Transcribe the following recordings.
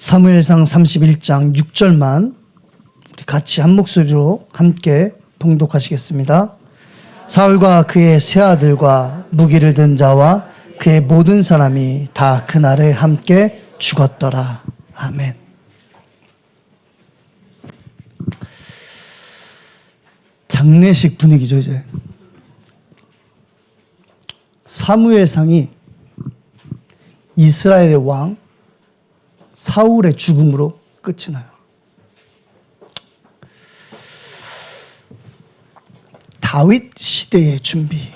사무엘상 31장 6절만 우리 같이 한 목소리로 함께 봉독하시겠습니다. 사울과 그의 세 아들과 무기를 든 자와 그의 모든 사람이 다 그날에 함께 죽었더라. 아멘. 장례식 분위기죠, 이제. 사무엘상이 이스라엘의 왕 사울의 죽음으로 끝이 나요. 다윗 시대의 준비.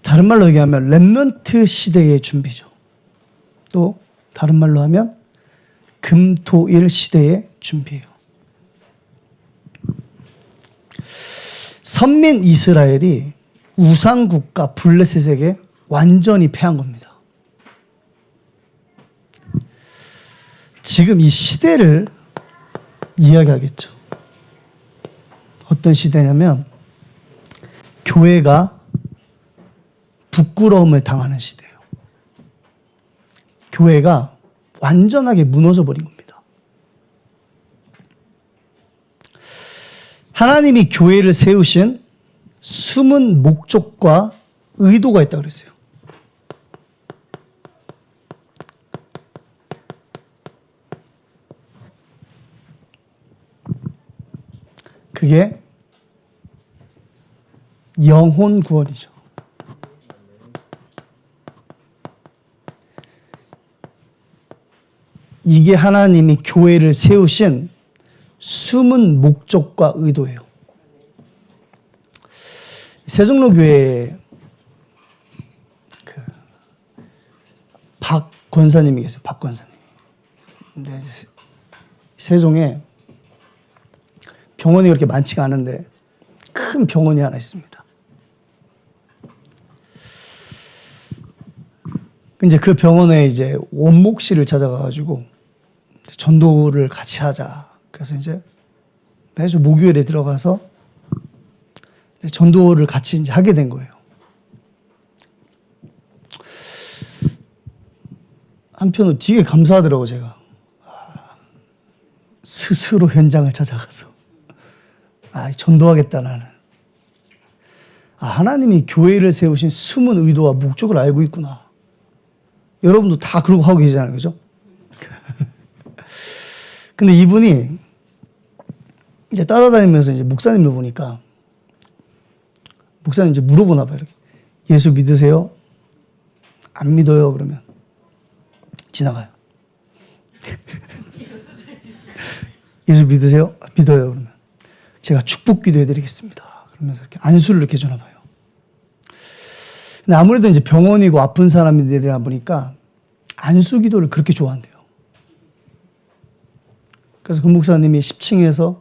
다른 말로 얘기하면 렘넌트 시대의 준비죠. 또 다른 말로 하면 금토일 시대의 준비예요. 선민 이스라엘이 우상국가 블레셋에게 완전히 패한 겁니다. 지금 이 시대를 이야기하겠죠. 어떤 시대냐면 교회가 부끄러움을 당하는 시대예요. 교회가 완전하게 무너져 버린 겁니다. 하나님이 교회를 세우신 숨은 목적과 의도가 있다고 그랬어요. 그게 영혼 구원이죠. 이게 하나님이 교회를 세우신 숨은 목적과 의도예요. 세종로교회에 박 권사님이 계세요. 박 권사님. 근데 세종에 병원이 그렇게 많지가 않은데 큰 병원이 하나 있습니다. 이제 그 병원에 이제 원목 씨를 찾아가가지고 전도를 같이 하자. 그래서 이제 매주 목요일에 들어가서 전도를 같이 이제 하게 된 거예요. 한편으로 되게 감사하더라고, 제가. 스스로 현장을 찾아가서. 전도하겠다, 나는. 하나님이 교회를 세우신 숨은 의도와 목적을 알고 있구나. 여러분도 다 그러고 하고 계시잖아요, 그죠? 근데 이분이 이제 따라다니면서 이제 목사님을 보니까 목사님 이제 물어보나 봐요, 이렇게. 예수 믿으세요? 안 믿어요? 그러면 지나가요. 예수 믿으세요? 믿어요. 그러면 제가 축복 기도 해드리겠습니다. 그러면서 이렇게 안수를 이렇게 주나 봐요. 근데 아무래도 이제 병원이고 아픈 사람들이다 보니까 안수 기도를 그렇게 좋아한대요. 그래서 그 목사님이 10층에서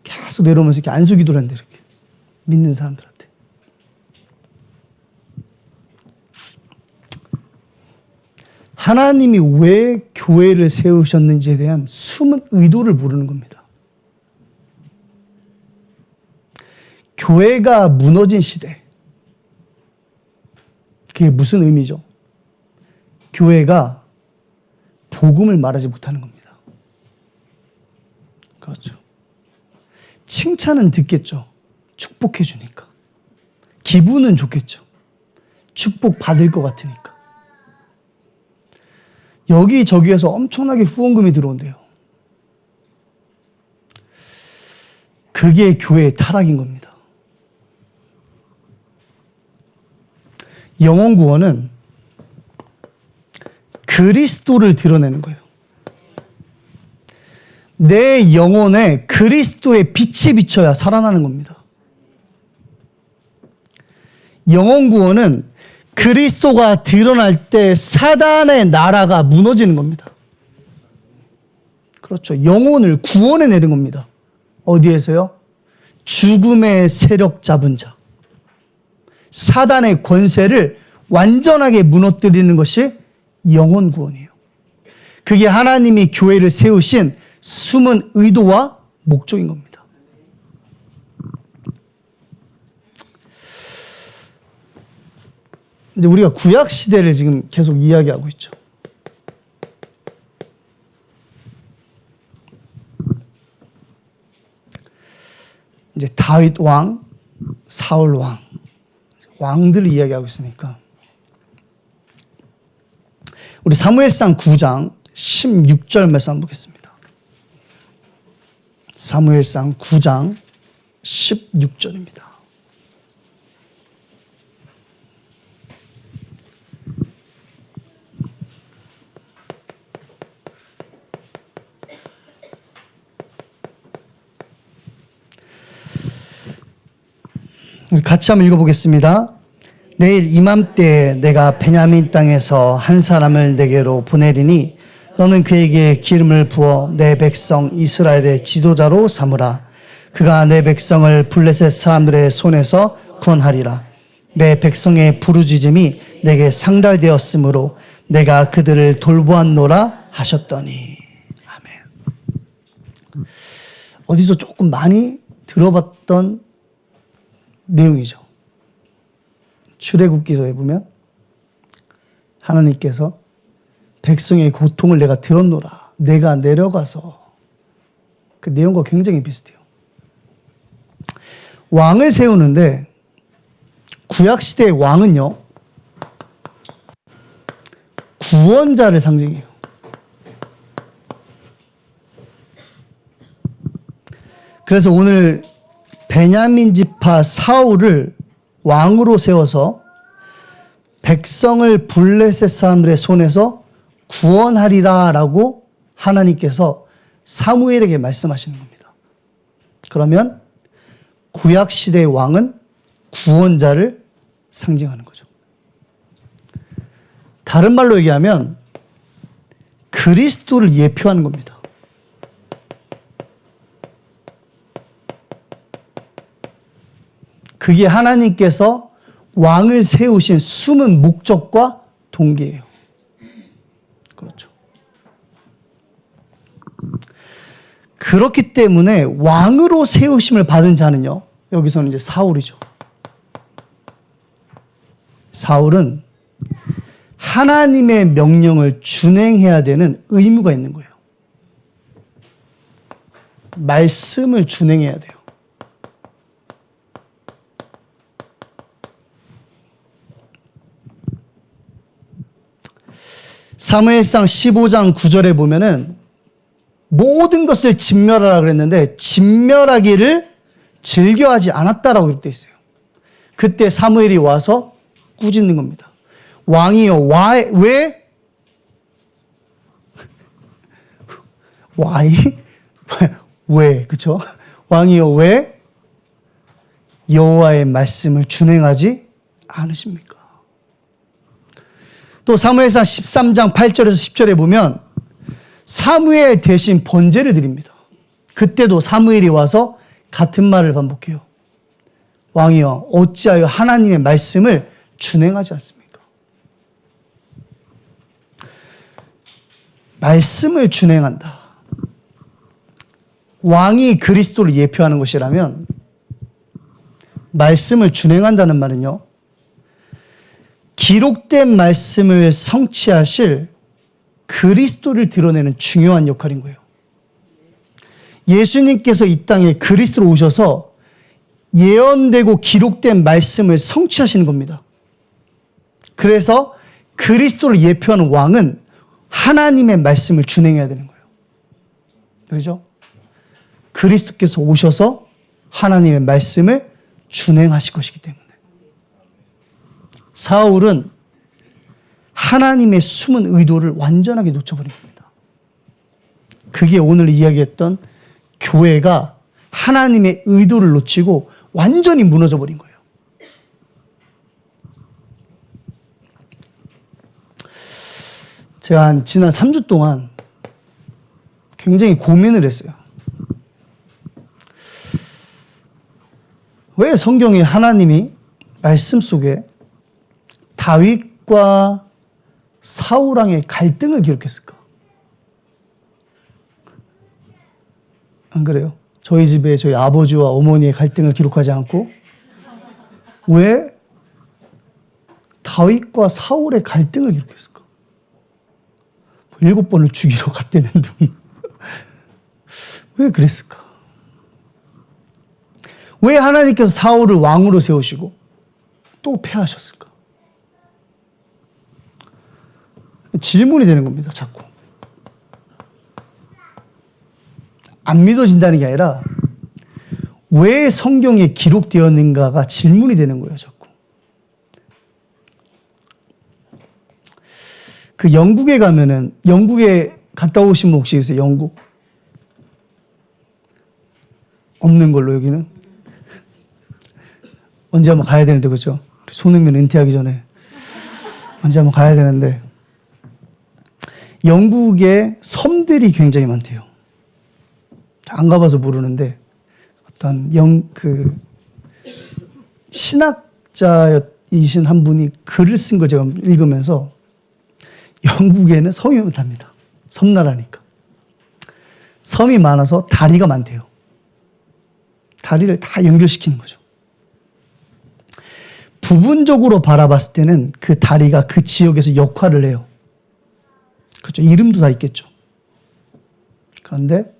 계속 내려오면서 이렇게 안수 기도를 한대, 이렇게. 믿는 사람들한테. 하나님이 왜 교회를 세우셨는지에 대한 숨은 의도를 모르는 겁니다. 교회가 무너진 시대. 그게 무슨 의미죠? 교회가 복음을 말하지 못하는 겁니다. 그렇죠. 칭찬은 듣겠죠. 축복해 주니까. 기분은 좋겠죠. 축복 받을 것 같으니까. 여기저기에서 엄청나게 후원금이 들어온대요. 그게 교회의 타락인 겁니다. 영혼 구원은 그리스도를 드러내는 거예요. 내 영혼에 그리스도의 빛이 비쳐야 살아나는 겁니다. 영혼 구원은 그리스도가 드러날 때 사단의 나라가 무너지는 겁니다. 그렇죠. 영혼을 구원해내는 겁니다. 어디에서요? 죽음의 세력 잡은 자. 사단의 권세를 완전하게 무너뜨리는 것이 영혼 구원이에요. 그게 하나님이 교회를 세우신 숨은 의도와 목적인 겁니다. 이제 우리가 구약 시대를 지금 계속 이야기하고 있죠. 이제 다윗 왕, 사울 왕, 왕들을 이야기하고 있으니까 우리 사무엘상 9장 16절 말씀 한번 보겠습니다. 사무엘상 9장 16절입니다. 같이 한번 읽어보겠습니다. 내일 이맘때에 내가 베냐민 땅에서 한 사람을 내게로 보내리니 너는 그에게 기름을 부어 내 백성 이스라엘의 지도자로 삼으라. 그가 내 백성을 블레셋 사람들의 손에서 구원하리라. 내 백성의 부르짖음이 내게 상달되었으므로 내가 그들을 돌보았노라 하셨더니. 아멘. 어디서 조금 많이 들어봤던 내용이죠. 출애굽기서에 보면 하나님께서 백성의 고통을 내가 들었노라. 내가 내려가서 그 내용과 굉장히 비슷해요. 왕을 세우는데 구약시대의 왕은요, 구원자를 상징해요. 그래서 오늘 베냐민 지파 사울을 왕으로 세워서 백성을 블레셋 사람들의 손에서 구원하리라라고 하나님께서 사무엘에게 말씀하시는 겁니다. 그러면 구약시대의 왕은 구원자를 상징하는 거죠. 다른 말로 얘기하면 그리스도를 예표하는 겁니다. 그게 하나님께서 왕을 세우신 숨은 목적과 동기예요. 그렇죠. 그렇기 때문에 왕으로 세우심을 받은 자는요, 여기서는 이제 사울이죠. 사울은 하나님의 명령을 준행해야 되는 의무가 있는 거예요. 말씀을 준행해야 돼요. 사무엘상 15장 9절에 보면은 모든 것을 진멸하라 그랬는데 진멸하기를 즐겨하지 않았다라고 되어 있어요. 그때 사무엘이 와서 꾸짖는 겁니다. 왕이여, 왜? 왜? 그쵸? 왕이여, 왜 여호와의 말씀을 준행하지 않으십니까? 또 사무엘상 13장 8절에서 10절에 보면 사무엘 대신 번제를 드립니다. 그때도 사무엘이 와서 같은 말을 반복해요. 왕이여, 어찌하여 하나님의 말씀을 준행하지 않습니까? 말씀을 준행한다. 왕이 그리스도를 예표하는 것이라면 말씀을 준행한다는 말은요, 기록된 말씀을 성취하실 그리스도를 드러내는 중요한 역할인 거예요. 예수님께서 이 땅에 그리스도로 오셔서 예언되고 기록된 말씀을 성취하시는 겁니다. 그래서 그리스도를 예표하는 왕은 하나님의 말씀을 준행해야 되는 거예요. 그렇죠? 그리스도께서 오셔서 하나님의 말씀을 준행하실 것이기 때문에. 사울은 하나님의 숨은 의도를 완전하게 놓쳐버린 겁니다. 그게 오늘 이야기했던 교회가 하나님의 의도를 놓치고 완전히 무너져버린 거예요. 제가 지난 3주 동안 굉장히 고민을 했어요. 왜 성경에 하나님이 말씀 속에 다윗과 사울 왕의 갈등을 기록했을까? 안 그래요? 저희 집에 저희 아버지와 어머니의 갈등을 기록하지 않고 왜 다윗과 사울의 갈등을 기록했을까? 7번을 죽이러 갔다는 둥. 왜 그랬을까? 왜 하나님께서 사울을 왕으로 세우시고 또 패하셨을까? 질문이 되는 겁니다, 자꾸. 안 믿어진다는 게 아니라 왜 성경에 기록되었는가가 질문이 되는 거예요, 자꾸. 그 영국에 가면은, 영국에 갔다 오신 분 혹시 있어요? 영국? 없는 걸로 여기는? 언제 한번 가야 되는데, 그죠? 손흥민 은퇴하기 전에. 언제 한번 가야 되는데. 영국에 섬들이 굉장히 많대요. 안 가봐서 모르는데, 어떤 신학자이신 한 분이 글을 쓴 걸 제가 읽으면서 영국에는 섬이 많답니다. 섬나라니까. 섬이 많아서 다리가 많대요. 다리를 다 연결시키는 거죠. 부분적으로 바라봤을 때는 그 다리가 그 지역에서 역할을 해요. 그렇죠. 이름도 다 있겠죠. 그런데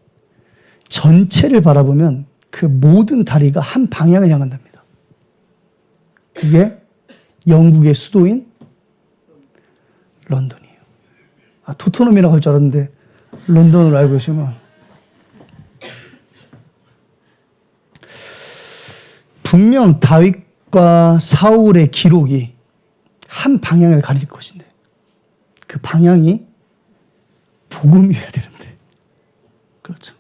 전체를 바라보면 그 모든 다리가 한 방향을 향한답니다. 그게 영국의 수도인 런던이에요. 토트넘이라고 할 줄 알았는데 런던으로 알고 계시면 분명 다윗과 사울의 기록이 한 방향을 가릴 것인데 그 방향이 복음이어야 되는데 그렇죠.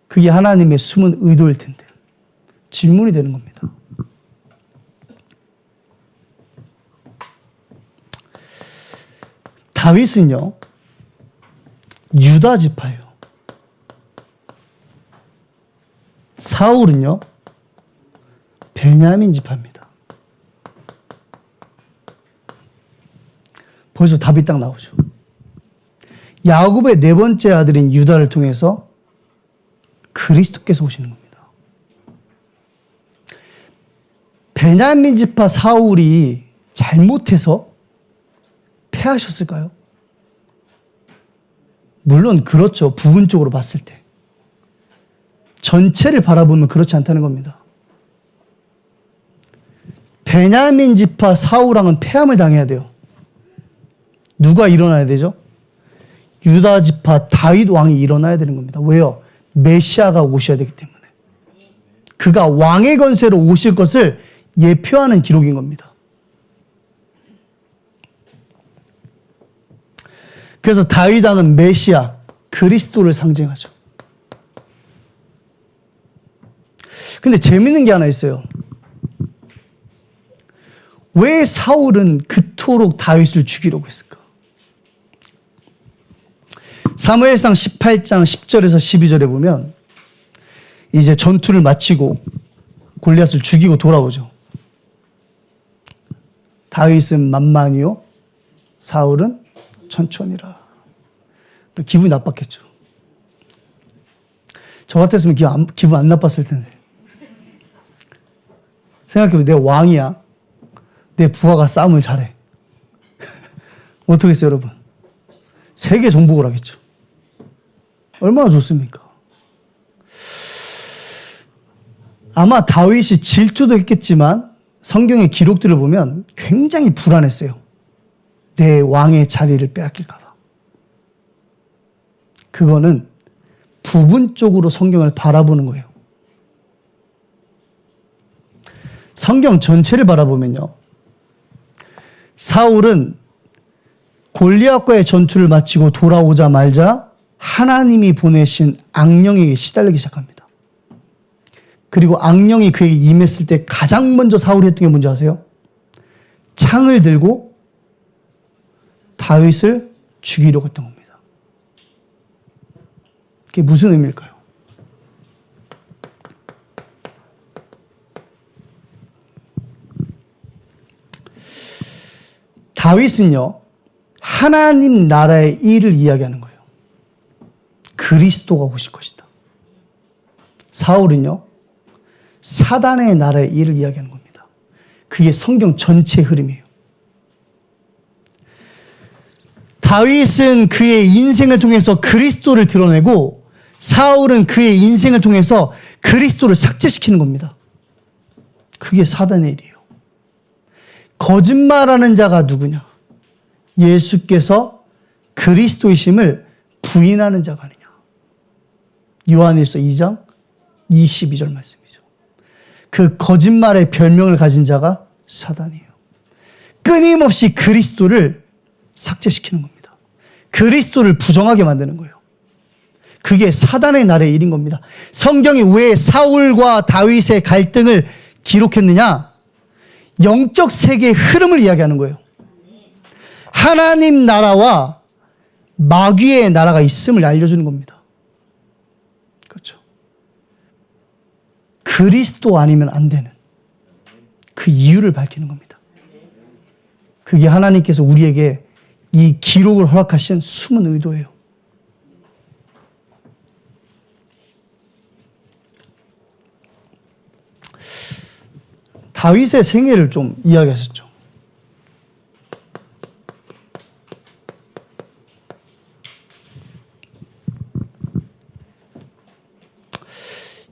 그게 하나님의 숨은 의도일 텐데 질문이 되는 겁니다. 다윗은요, 유다 지파예요. 사울은요, 베냐민 지파입니다. 벌써 답이 딱 나오죠. 야곱의 네 번째 아들인 유다를 통해서 그리스도께서 오시는 겁니다. 베냐민 지파 사울이 잘못해서 패하셨을까요? 물론 그렇죠. 부분적으로 봤을 때. 전체를 바라보면 그렇지 않다는 겁니다. 베냐민 지파 사울왕은 패함을 당해야 돼요. 누가 일어나야 되죠? 유다 지파 다윗 왕이 일어나야 되는 겁니다. 왜요? 메시아가 오셔야 되기 때문에. 그가 왕의 권세로 오실 것을 예표하는 기록인 겁니다. 그래서 다윗 왕은 메시아, 그리스도를 상징하죠. 근데 재밌는 게 하나 있어요. 왜 사울은 그토록 다윗을 죽이려고 했을까? 사무엘상 18장 10절에서 12절에 보면 이제 전투를 마치고 골리앗을 죽이고 돌아오죠. 다윗은 만만히요, 사울은 천천히라. 기분이 나빴겠죠. 저 같았으면 기분 안 나빴을 텐데. 생각해보면 내가 왕이야. 내 부하가 싸움을 잘해. 어떻게 했어요, 여러분? 세계 정복을 하겠죠. 얼마나 좋습니까? 아마 다윗이 질투도 했겠지만 성경의 기록들을 보면 굉장히 불안했어요. 내 왕의 자리를 빼앗길까 봐. 그거는 부분적으로 성경을 바라보는 거예요. 성경 전체를 바라보면요, 사울은 골리앗과의 전투를 마치고 돌아오자마자 하나님이 보내신 악령에게 시달리기 시작합니다. 그리고 악령이 그에게 임했을 때 가장 먼저 사울이 했던 게 뭔지 아세요? 창을 들고 다윗을 죽이려고 했던 겁니다. 그게 무슨 의미일까요? 다윗은요, 하나님 나라의 일을 이야기하는 거예요. 그리스도가 오실 것이다. 사울은요, 사단의 나라의 일을 이야기하는 겁니다. 그게 성경 전체의 흐름이에요. 다윗은 그의 인생을 통해서 그리스도를 드러내고 사울은 그의 인생을 통해서 그리스도를 삭제시키는 겁니다. 그게 사단의 일이에요. 거짓말하는 자가 누구냐? 예수께서 그리스도이심을 부인하는 자가 아니냐. 요한일서 2장 22절 말씀이죠. 그 거짓말의 별명을 가진 자가 사단이에요. 끊임없이 그리스도를 삭제시키는 겁니다. 그리스도를 부정하게 만드는 거예요. 그게 사단의 날의 일인 겁니다. 성경이 왜 사울과 다윗의 갈등을 기록했느냐? 영적 세계의 흐름을 이야기하는 거예요. 하나님 나라와 마귀의 나라가 있음을 알려주는 겁니다. 그렇죠. 그리스도 아니면 안 되는 그 이유를 밝히는 겁니다. 그게 하나님께서 우리에게 이 기록을 허락하신 숨은 의도예요. 다윗의 생애를 좀 이야기하셨죠.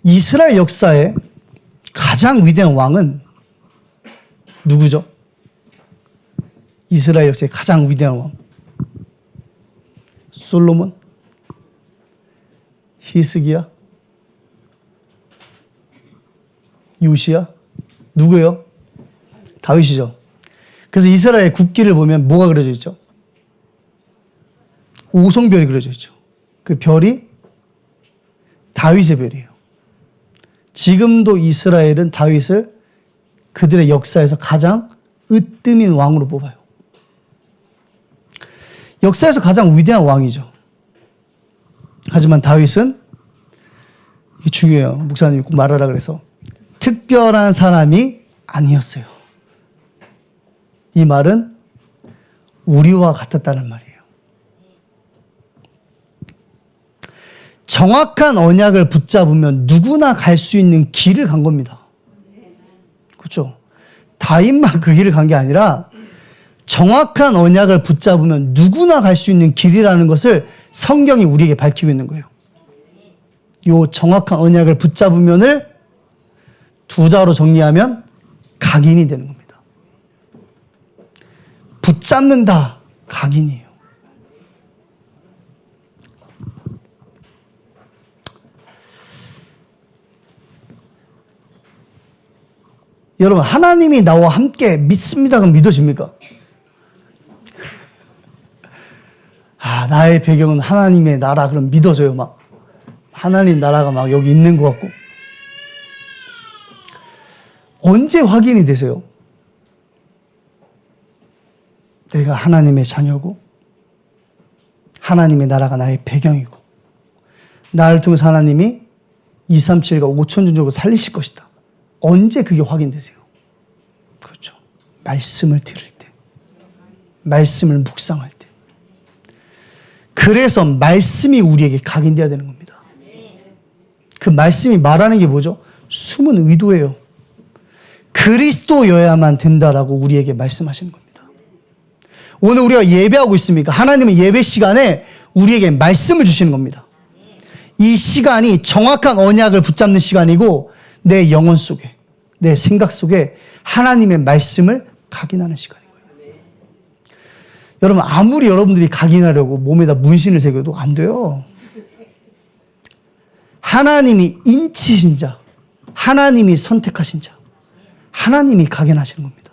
이스라엘 역사의 가장 위대한 왕은 누구죠? 이스라엘 역사의 가장 위대한 왕. 솔로몬? 히스기야? 요시야? 누구예요? 다윗이죠. 그래서 이스라엘 국기를 보면 뭐가 그려져 있죠? 오성별이 그려져 있죠. 그 별이 다윗의 별이에요. 지금도 이스라엘은 다윗을 그들의 역사에서 가장 으뜸인 왕으로 뽑아요. 역사에서 가장 위대한 왕이죠. 하지만 다윗은, 이게 중요해요. 목사님이 꼭 말하라 그래서, 특별한 사람이 아니었어요. 이 말은 우리와 같았다는 말이에요. 정확한 언약을 붙잡으면 누구나 갈 수 있는 길을 간 겁니다. 그렇죠? 다윗만 그 길을 간 게 아니라 정확한 언약을 붙잡으면 누구나 갈 수 있는 길이라는 것을 성경이 우리에게 밝히고 있는 거예요. 요 정확한 언약을 붙잡으면을 두 자로 정리하면 각인이 되는 겁니다. 붙잡는다, 각인이에요. 여러분, 하나님이 나와 함께 믿습니다. 그럼 믿어집니까? 나의 배경은 하나님의 나라. 그럼 믿어져요. 막 하나님 나라가 막 여기 있는 것 같고. 언제 확인이 되세요? 내가 하나님의 자녀고 하나님의 나라가 나의 배경이고 나를 통해서 하나님이 237과 5천 종족을 살리실 것이다. 언제 그게 확인되세요? 그렇죠. 말씀을 들을 때, 말씀을 묵상할 때. 그래서 말씀이 우리에게 각인돼야 되는 겁니다. 그 말씀이 말하는 게 뭐죠? 숨은 의도예요. 그리스도여야만 된다라고 우리에게 말씀하시는 겁니다. 오늘 우리가 예배하고 있습니까? 하나님은 예배 시간에 우리에게 말씀을 주시는 겁니다. 이 시간이 정확한 언약을 붙잡는 시간이고 내 영혼 속에, 내 생각 속에 하나님의 말씀을 각인하는 시간인 거예요. 여러분, 아무리 여러분들이 각인하려고 몸에다 문신을 새겨도 안 돼요. 하나님이 인치신 자, 하나님이 선택하신 자, 하나님이 각인하시는 겁니다.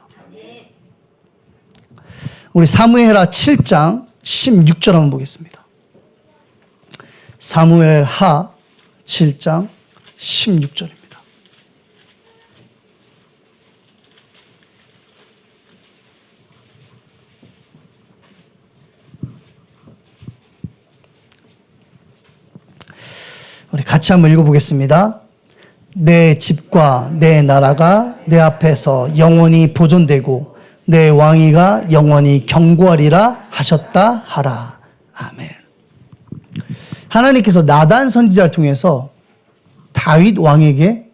우리 사무엘하 7장 16절 한번 보겠습니다. 사무엘하 7장 16절입니다. 우리 같이 한번 읽어보겠습니다. 내 집과 내 나라가 내 앞에서 영원히 보존되고 내 왕위가 영원히 경고하리라 하셨다 하라. 아멘. 하나님께서 나단 선지자를 통해서 다윗 왕에게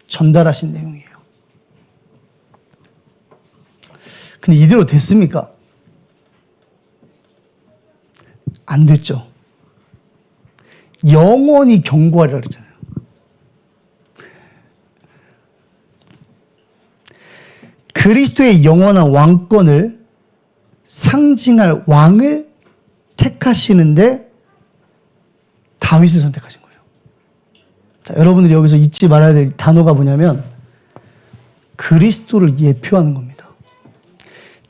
전달하신 내용이에요. 근데 이대로 됐습니까? 안 됐죠. 영원히 경고하리라 그랬잖아요. 그리스도의 영원한 왕권을 상징할 왕을 택하시는데 다윗을 선택하신 거예요. 자, 여러분들이 여기서 잊지 말아야 될 단어가 뭐냐면 그리스도를 예표하는 겁니다.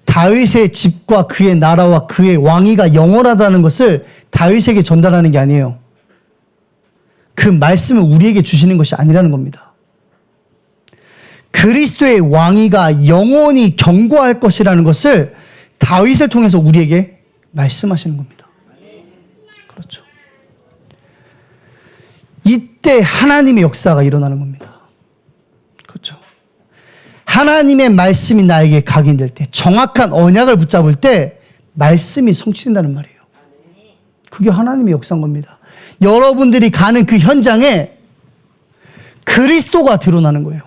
다윗의 집과 그의 나라와 그의 왕위가 영원하다는 것을 다윗에게 전달하는 게 아니에요. 그 말씀을 우리에게 주시는 것이 아니라는 겁니다. 그리스도의 왕위가 영원히 경고할 것이라는 것을 다윗을 통해서 우리에게 말씀하시는 겁니다. 그렇죠. 이때 하나님의 역사가 일어나는 겁니다. 그렇죠. 하나님의 말씀이 나에게 각인될 때, 정확한 언약을 붙잡을 때 말씀이 성취된다는 말이에요. 그게 하나님의 역사인 겁니다. 여러분들이 가는 그 현장에 그리스도가 드러나는 거예요.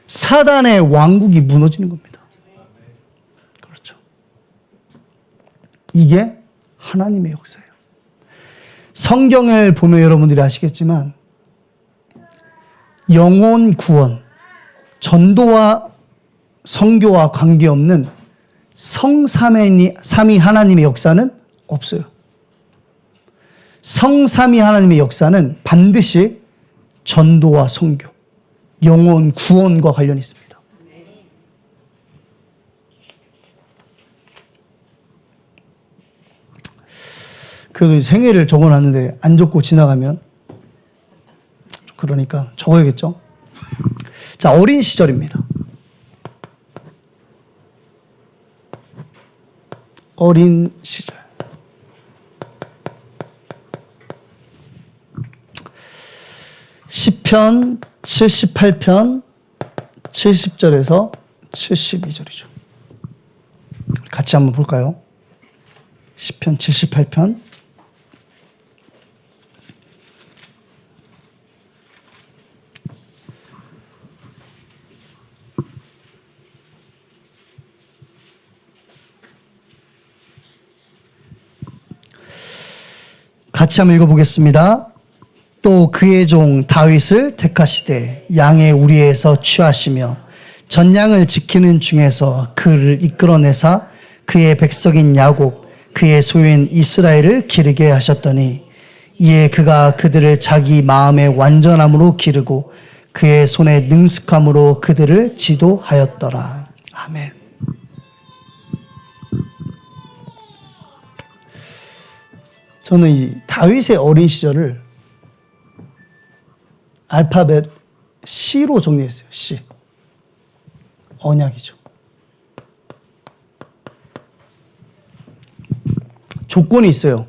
사단의 왕국이 무너지는 겁니다. 그렇죠. 이게 하나님의 역사예요. 성경을 보면 여러분들이 아시겠지만 영혼 구원, 전도와 선교와 관계없는 성삼위 하나님의 역사는 없어요. 성삼위 하나님의 역사는 반드시 전도와 선교, 영혼 구원과 관련이 있습니다. 그래도 생애를 적어놨는데 안 적고 지나가면 그러니까 적어야겠죠. 자, 어린 시절입니다. 어린 시절. 시편 78편 70절에서 72절이죠. 같이 한번 볼까요? 시편 78편 같이 한번 읽어보겠습니다. 또 그의 종 다윗을 택하시되 양의 우리에서 취하시며 전양을 지키는 중에서 그를 이끌어내사 그의 백성인 야곱 그의 소유인 이스라엘을 기르게 하셨더니 이에 그가 그들을 자기 마음의 완전함으로 기르고 그의 손의 능숙함으로 그들을 지도하였더라. 아멘. 저는 이 다윗의 어린 시절을 알파벳 C로 정리했어요. C. 언약이죠. 조건이 있어요.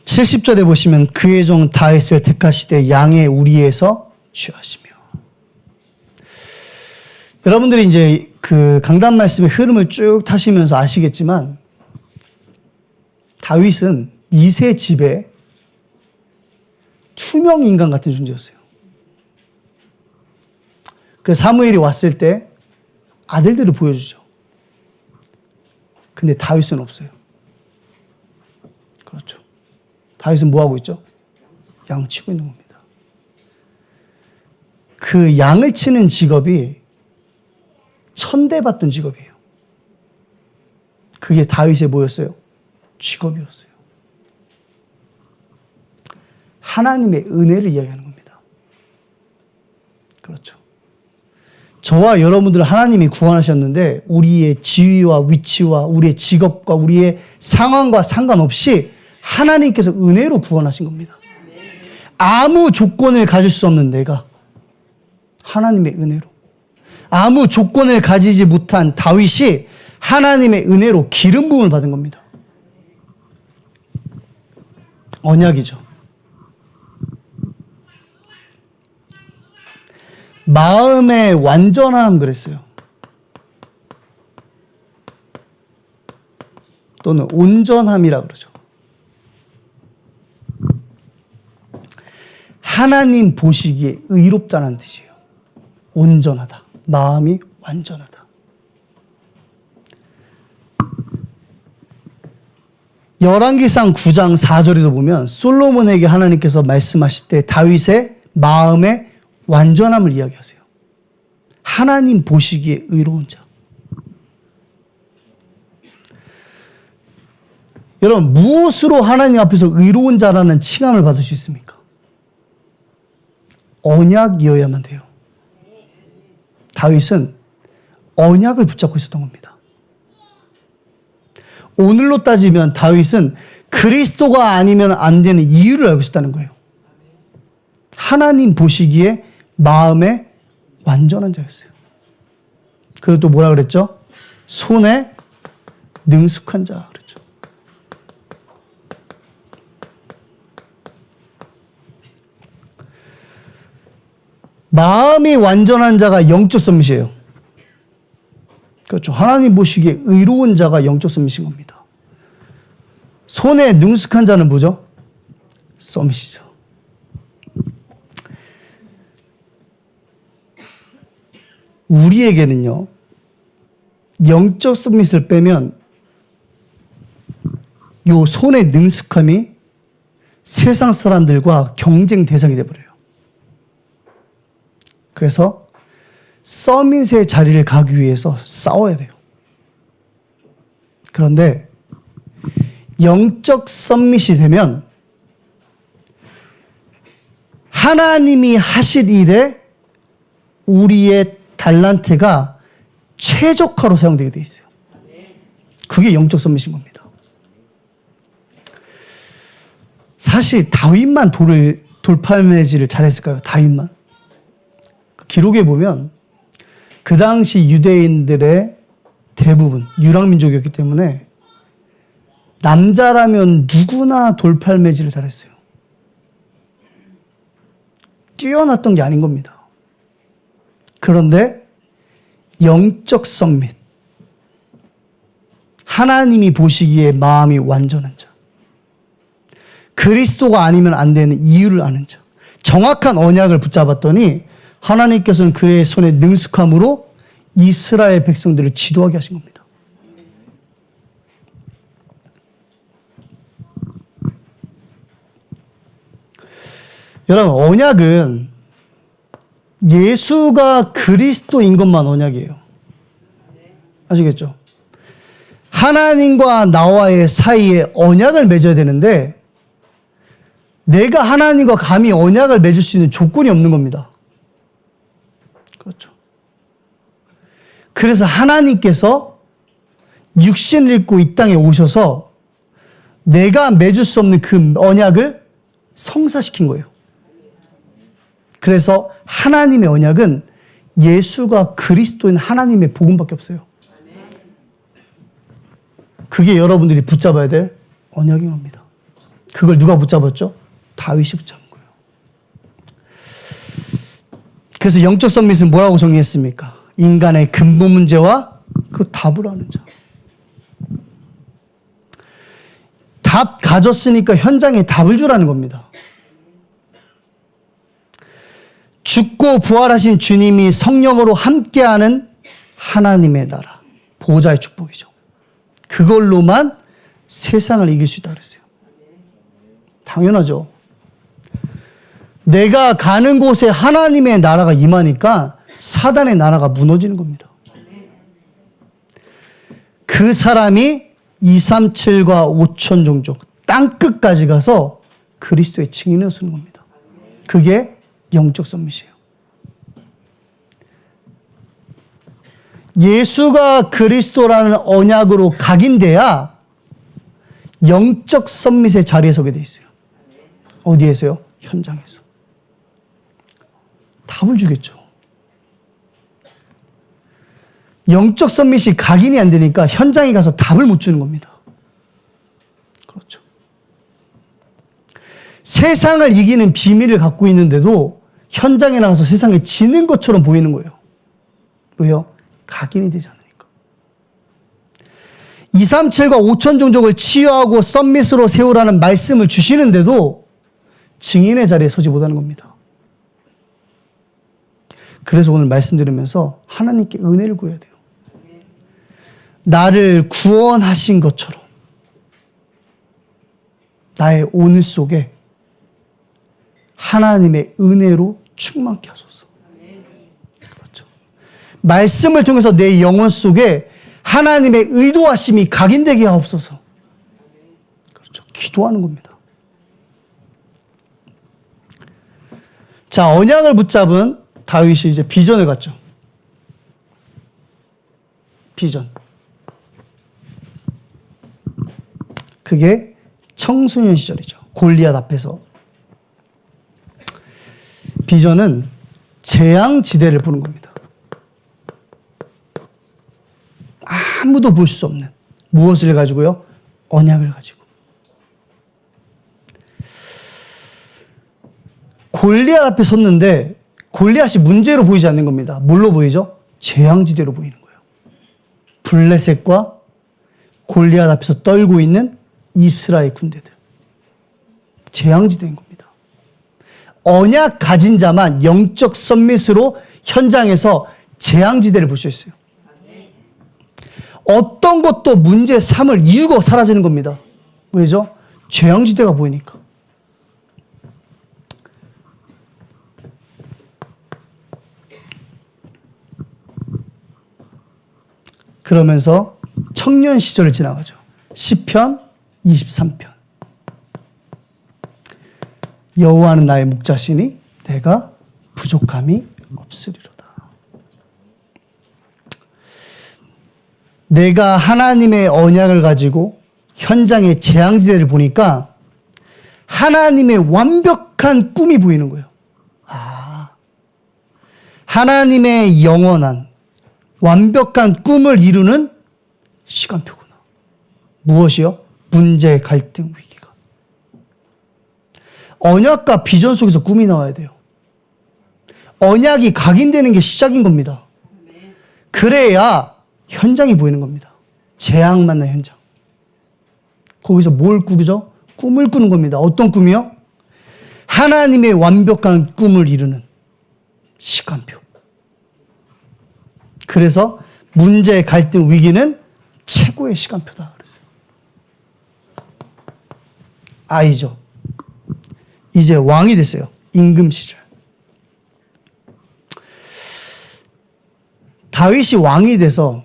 70절에 보시면 그의 종 다윗을 택하시되 양의 우리에서 취하시며. 여러분들이 이제 그 강단 말씀의 흐름을 쭉 타시면서 아시겠지만 다윗은 이세 집에 투명 인간 같은 존재였어요. 그 사무엘이 왔을 때 아들들을 보여주죠. 근데 다윗은 없어요. 그렇죠. 다윗은 뭐 하고 있죠? 양 치고 있는 겁니다. 그 양을 치는 직업이 천대받던 직업이에요. 그게 다윗의 뭐였어요? 직업이었어요. 하나님의 은혜를 이야기하는 겁니다. 그렇죠. 저와 여러분들을 하나님이 구원하셨는데 우리의 지위와 위치와 우리의 직업과 우리의 상황과 상관없이 하나님께서 은혜로 구원하신 겁니다. 아무 조건을 가질 수 없는 내가 하나님의 은혜로, 아무 조건을 가지지 못한 다윗이 하나님의 은혜로 기름 부음을 받은 겁니다. 언약이죠. 마음의 완전함 그랬어요. 또는 온전함이라 그러죠. 하나님 보시기에 의롭다는 뜻이에요. 온전하다. 마음이 완전하다. 열왕기상 9장 4절에도 보면 솔로몬에게 하나님께서 말씀하실 때 다윗의 마음의 완전함을 이야기하세요. 하나님 보시기에 의로운 자. 여러분, 무엇으로 하나님 앞에서 의로운 자라는 칭함을 받을 수 있습니까? 언약이어야만 돼요. 다윗은 언약을 붙잡고 있었던 겁니다. 오늘로 따지면 다윗은 그리스도가 아니면 안 되는 이유를 알고 있었다는 거예요. 하나님 보시기에 마음에 완전한 자였어요. 그리고 또 뭐라 그랬죠? 손에 능숙한 자 그랬죠. 마음이 완전한 자가 영적 서밋이에요. 그렇죠. 하나님 보시기에 의로운 자가 영적 서밋인 겁니다. 손에 능숙한 자는 뭐죠? 서밋이죠. 우리에게는요, 영적 서밋을 빼면 요 손의 능숙함이 세상 사람들과 경쟁 대상이 되어버려요. 그래서 서밋의 자리를 가기 위해서 싸워야 돼요. 그런데 영적 서밋이 되면 하나님이 하실 일에 우리의 달란트가 최적화로 사용되게 돼 있어요. 그게 영적 서밋인 겁니다. 사실 다윗만 돌팔매질을 잘했을까요? 다윗만? 기록에 보면 그 당시 유대인들의 대부분 유랑민족이었기 때문에 남자라면 누구나 돌팔매질을 잘했어요. 뛰어났던 게 아닌 겁니다. 그런데 영적 서밋, 하나님이 보시기에 마음이 완전한 자, 그리스도가 아니면 안 되는 이유를 아는 자, 정확한 언약을 붙잡았더니 하나님께서는 그의 손에 능숙함으로 이스라엘 백성들을 지도하게 하신 겁니다. 여러분, 언약은 예수가 그리스도인 것만 언약이에요. 아시겠죠? 하나님과 나와의 사이에 언약을 맺어야 되는데 내가 하나님과 감히 언약을 맺을 수 있는 조건이 없는 겁니다. 그렇죠. 그래서 하나님께서 육신을 입고 이 땅에 오셔서 내가 맺을 수 없는 그 언약을 성사시킨 거예요. 그래서 하나님의 언약은 예수가 그리스도인 하나님의 복음밖에 없어요. 그게 여러분들이 붙잡아야 될 언약인 겁니다. 그걸 누가 붙잡았죠? 다윗이 붙잡은 거예요. 그래서 영적 서밋은 뭐라고 정리했습니까? 인간의 근본 문제와 그 답을 아는 자. 답 가졌으니까 현장에 답을 주라는 겁니다. 죽고 부활하신 주님이 성령으로 함께하는 하나님의 나라, 보호자의 축복이죠. 그걸로만 세상을 이길 수 있다 그랬어요. 당연하죠. 내가 가는 곳에 하나님의 나라가 임하니까 사단의 나라가 무너지는 겁니다. 그 사람이 237과 5천 종족 땅끝까지 가서 그리스도의 증인을 쓰는 겁니다. 그게 영적 서밋이에요. 예수가 그리스도라는 언약으로 각인돼야 영적 서밋의 자리에 서게 돼 있어요. 어디에서요? 현장에서. 답을 주겠죠. 영적 서밋이 각인이 안 되니까 현장에 가서 답을 못 주는 겁니다. 그렇죠. 세상을 이기는 비밀을 갖고 있는데도 현장에 나가서 세상에 지는 것처럼 보이는 거예요. 왜요? 각인이 되지 않으니까. 237과 5천 종족을 치유하고 서밋으로 세우라는 말씀을 주시는데도 증인의 자리에 서지 못하는 겁니다. 그래서 오늘 말씀드리면서 하나님께 은혜를 구해야 돼요. 나를 구원하신 것처럼 나의 오늘 속에 하나님의 은혜로 충만케 하소서. 그렇죠. 말씀을 통해서 내 영혼 속에 하나님의 의도하심이 각인되게 하옵소서. 그렇죠. 기도하는 겁니다. 자, 언약을 붙잡은 다윗이 이제 비전을 갖죠. 비전. 그게 청소년 시절이죠. 골리앗 앞에서. 비전은 재앙지대를 보는 겁니다. 아무도 볼 수 없는 무엇을 가지고요? 언약을 가지고. 골리앗 앞에 섰는데 골리앗이 문제로 보이지 않는 겁니다. 뭘로 보이죠? 재앙지대로 보이는 거예요. 블레셋과 골리앗 앞에서 떨고 있는 이스라엘 군대들. 재앙지대인 겁니다. 언약 가진 자만 영적 선밋으로 현장에서 재앙지대를 볼 수 있어요. 어떤 것도 문제 삼을 이유가 사라지는 겁니다. 왜죠? 재앙지대가 보이니까. 그러면서 청년 시절을 지나가죠. 시편 23편. 여호와는 나의 목자시니 내가 부족함이 없으리로다. 내가 하나님의 언약을 가지고 현장의 재앙지대를 보니까 하나님의 완벽한 꿈이 보이는 거예요. 하나님의 영원한 완벽한 꿈을 이루는 시간표구나. 무엇이요? 문제, 갈등, 위기가. 언약과 비전 속에서 꿈이 나와야 돼요. 언약이 각인되는 게 시작인 겁니다. 그래야 현장이 보이는 겁니다. 재앙 만난 현장. 거기서 뭘 꾸죠? 꿈을 꾸는 겁니다. 어떤 꿈이요? 하나님의 완벽한 꿈을 이루는 시간표. 그래서 문제, 갈등, 위기는 최고의 시간표다 그랬어요. 아이죠. 이제 왕이 됐어요. 임금 시절. 다윗이 왕이 돼서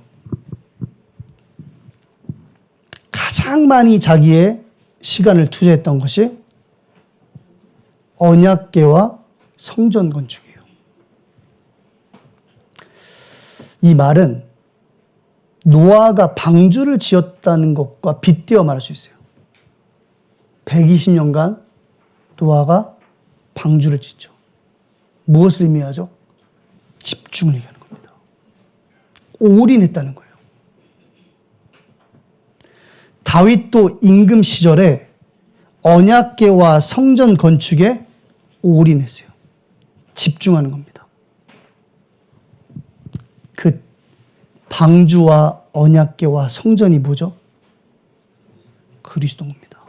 가장 많이 자기의 시간을 투자했던 것이 언약궤와 성전 건축이에요. 이 말은 노아가 방주를 지었다는 것과 빗대어 말할 수 있어요. 120년간 노아가 방주를 짓죠. 무엇을 의미하죠? 집중을 얘기하는 겁니다. 올인했다는 거예요. 다윗도 임금 시절에 언약궤와 성전 건축에 올인했어요. 집중하는 겁니다. 그 방주와 언약궤와 성전이 뭐죠? 그리스도입니다.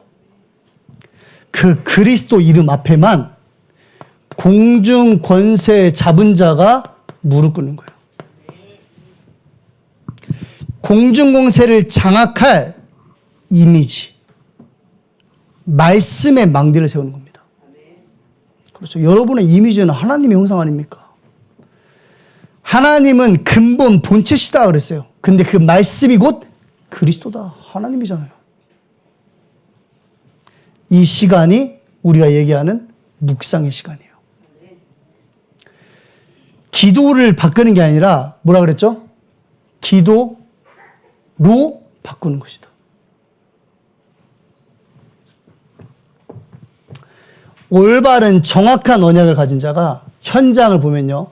그 그리스도 이름 앞에만 공중 권세 잡은 자가 무릎 꿇는 거예요. 공중 권세를 장악할 이미지, 말씀의 망대를 세우는 겁니다. 그렇죠. 여러분의 이미지는 하나님의 형상 아닙니까? 하나님은 근본 본체시다 그랬어요. 근데 그 말씀이 곧 그리스도다. 하나님이잖아요. 이 시간이 우리가 얘기하는 묵상의 시간이에요. 기도를 바꾸는 게 아니라 뭐라 그랬죠? 기도로 바꾸는 것이다. 올바른 정확한 언약을 가진 자가 현장을 보면요.